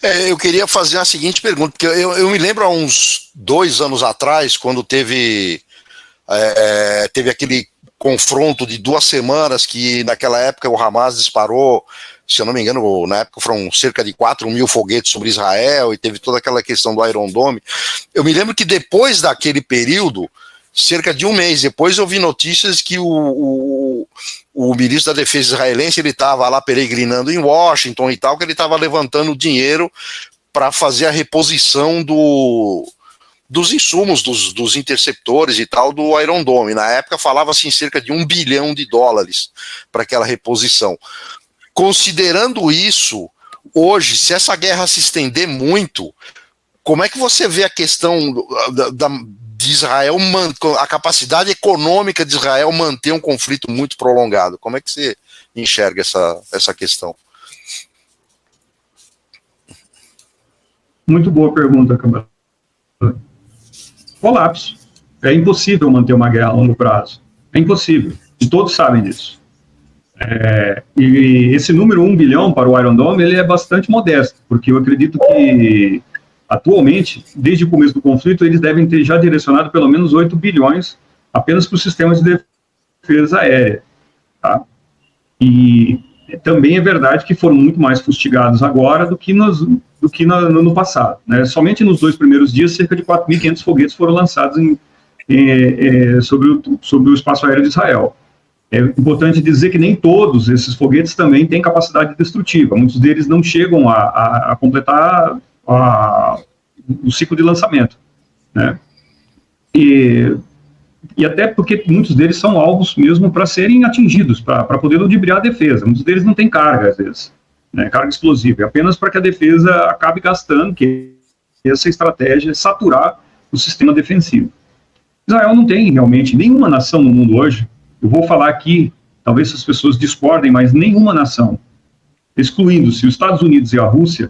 Eu queria fazer a seguinte pergunta, porque eu me lembro há uns 2 anos atrás, quando teve aquele confronto de 2 semanas que naquela época o Hamas disparou, se eu não me engano, na época foram cerca de 4.000 foguetes sobre Israel e teve toda aquela questão do Iron Dome. Eu me lembro que depois daquele período, cerca de um mês depois, eu vi notícias que o ministro da Defesa israelense, ele estava lá peregrinando em Washington e tal, que ele estava levantando dinheiro para fazer a reposição dos insumos, dos interceptores e tal, do Iron Dome. Na época falava-se em cerca de $1 bilhão para aquela reposição. Considerando isso, hoje, se essa guerra se estender muito, como é que você vê a questão de Israel, a capacidade econômica de Israel manter um conflito muito prolongado? Como é que você enxerga essa questão? Muito boa pergunta, Câmara. Colapso. É impossível manter uma guerra a longo prazo. É impossível. E todos sabem disso. E esse número 1 bilhão para o Iron Dome, ele é bastante modesto, porque eu acredito que, atualmente, desde o começo do conflito, eles devem ter já direcionado pelo menos 8 bilhões apenas para os sistemas de defesa aérea. Tá? E também é verdade que foram muito mais fustigados agora do que no passado. Né? Somente nos 2 primeiros dias, cerca de 4.500 foguetes foram lançados sobre o espaço aéreo de Israel. É importante dizer que nem todos esses foguetes também têm capacidade destrutiva. Muitos deles não chegam a completar o ciclo de lançamento. Né? E até porque muitos deles são alvos mesmo para serem atingidos, para poder ludibriar a defesa. Muitos deles não têm carga, às vezes, né, carga explosiva, é apenas para que a defesa acabe gastando, que essa estratégia é saturar o sistema defensivo. Israel não tem realmente nenhuma nação no mundo hoje, eu vou falar aqui, talvez as pessoas discordem, mas nenhuma nação, excluindo-se os Estados Unidos e a Rússia,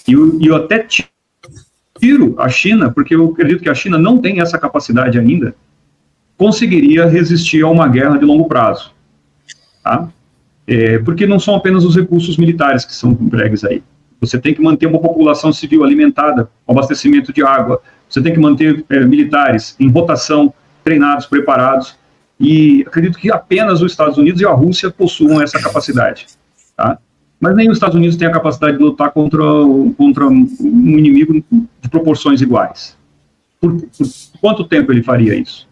e eu até tiro a China, porque eu acredito que a China não tem essa capacidade ainda, conseguiria resistir a uma guerra de longo prazo. Tá? Porque não são apenas os recursos militares que são entregues aí. Você tem que manter uma população civil alimentada, com abastecimento de água, você tem que manter militares em rotação, treinados, preparados, e acredito que apenas os Estados Unidos e a Rússia possuam essa capacidade. Tá? Mas nem os Estados Unidos têm a capacidade de lutar contra um inimigo de proporções iguais. Por quanto tempo ele faria isso?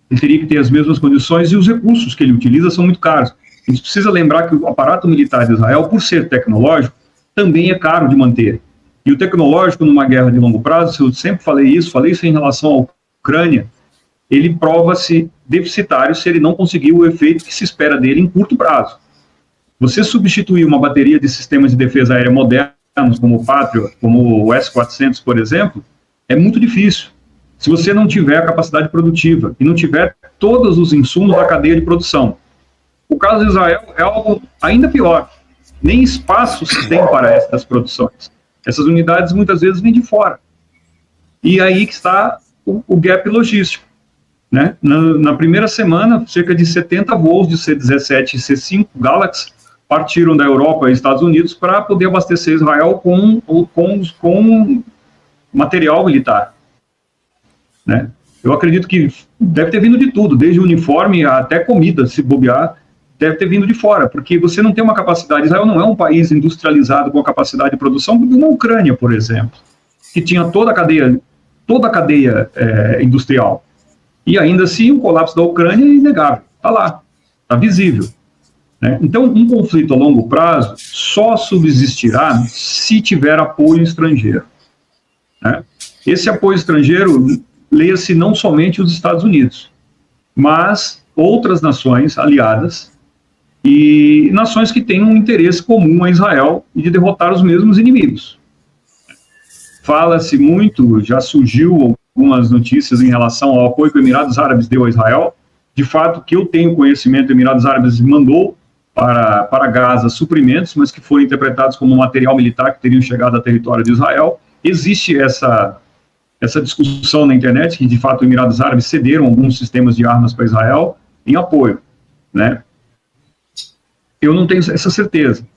Ele teria que ter as mesmas condições e os recursos que ele utiliza são muito caros. A gente precisa lembrar que o aparato militar de Israel, por ser tecnológico, também é caro de manter. E o tecnológico, numa guerra de longo prazo, eu sempre falei isso em relação à Ucrânia, ele prova-se deficitário se ele não conseguir o efeito que se espera dele em curto prazo. Você substituir uma bateria de sistemas de defesa aérea modernos, como o Patriot, como o S-400, por exemplo, é muito difícil. Se você não tiver a capacidade produtiva e não tiver todos os insumos da cadeia de produção. O caso de Israel é algo ainda pior. Nem espaço se tem para essas produções. Essas unidades muitas vezes vêm de fora. E aí que está o gap logístico. Né? Na primeira semana, cerca de 70 voos de C-17 e C-5 Galaxy partiram da Europa e Estados Unidos para poder abastecer Israel com material militar. Né? Eu acredito que deve ter vindo de tudo, desde uniforme até comida, se bobear, deve ter vindo de fora, porque você não tem uma capacidade. Israel não é um país industrializado com a capacidade de produção como uma Ucrânia, por exemplo, que tinha toda a cadeia industrial. E ainda assim, o colapso da Ucrânia é inegável, está lá, está visível. Né? Então, um conflito a longo prazo só subsistirá se tiver apoio estrangeiro. Né? Esse apoio estrangeiro, leia-se não somente os Estados Unidos, mas outras nações aliadas e nações que têm um interesse comum a Israel e de derrotar os mesmos inimigos. Fala-se muito, já surgiu algumas notícias em relação ao apoio que o Emirados Árabes deu a Israel. De fato, que eu tenho conhecimento, o Emirados Árabes mandou para Gaza suprimentos, mas que foram interpretados como material militar que teriam chegado a território de Israel. Existe essa discussão na internet, que de fato os Emirados Árabes cederam alguns sistemas de armas para Israel em apoio. Né? Eu não tenho essa certeza.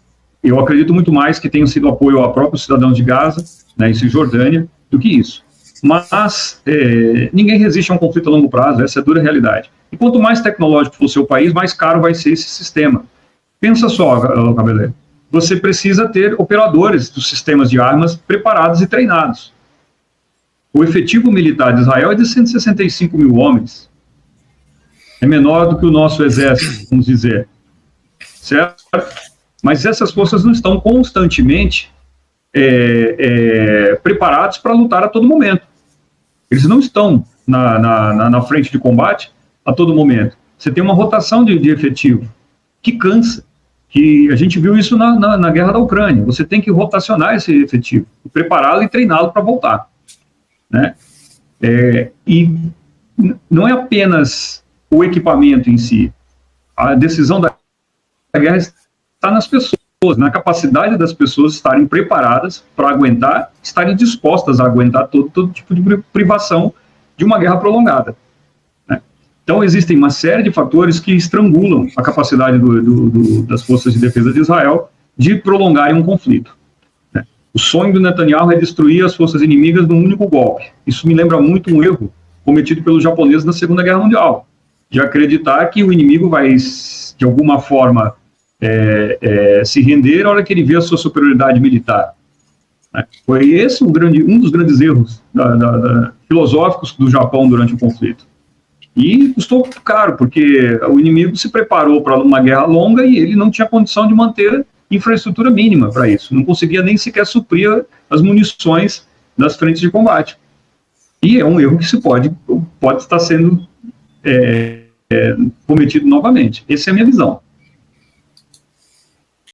eu acredito muito mais que tenha sido apoio ao próprio cidadão de Gaza, né, e Cisjordânia, do que isso. Mas ninguém resiste a um conflito a longo prazo, essa é a dura realidade. E quanto mais tecnológico for o seu país, mais caro vai ser esse sistema. Pensa só, Cabeleiro, você precisa ter operadores dos sistemas de armas preparados e treinados. O efetivo militar de Israel é de 165 mil homens. É menor do que o nosso exército, vamos dizer. Certo? Mas essas forças não estão constantemente preparados para lutar a todo momento. Eles não estão na frente de combate a todo momento. Você tem uma rotação de efetivo que cansa, que a gente viu isso na guerra da Ucrânia. Você tem que rotacionar esse efetivo, prepará-lo e treiná-lo para voltar. Né? E não é apenas o equipamento em si. A decisão da guerra está nas pessoas, na capacidade das pessoas estarem preparadas para aguentar, estarem dispostas a aguentar todo tipo de privação de uma guerra prolongada. Né? Então, existem uma série de fatores que estrangulam a capacidade das forças de defesa de Israel de prolongarem um conflito. Né? O sonho do Netanyahu é destruir as forças inimigas num único golpe. Isso me lembra muito um erro cometido pelos japoneses na Segunda Guerra Mundial, de acreditar que o inimigo vai, de alguma forma, se render a hora que ele vê a sua superioridade militar. Né? Foi esse um dos grandes erros filosóficos do Japão durante o conflito. E custou caro, porque o inimigo se preparou para uma guerra longa e ele não tinha condição de manter infraestrutura mínima para isso. Não conseguia nem sequer suprir as munições das frentes de combate. E é um erro que pode estar sendo cometido novamente. Essa é a minha visão.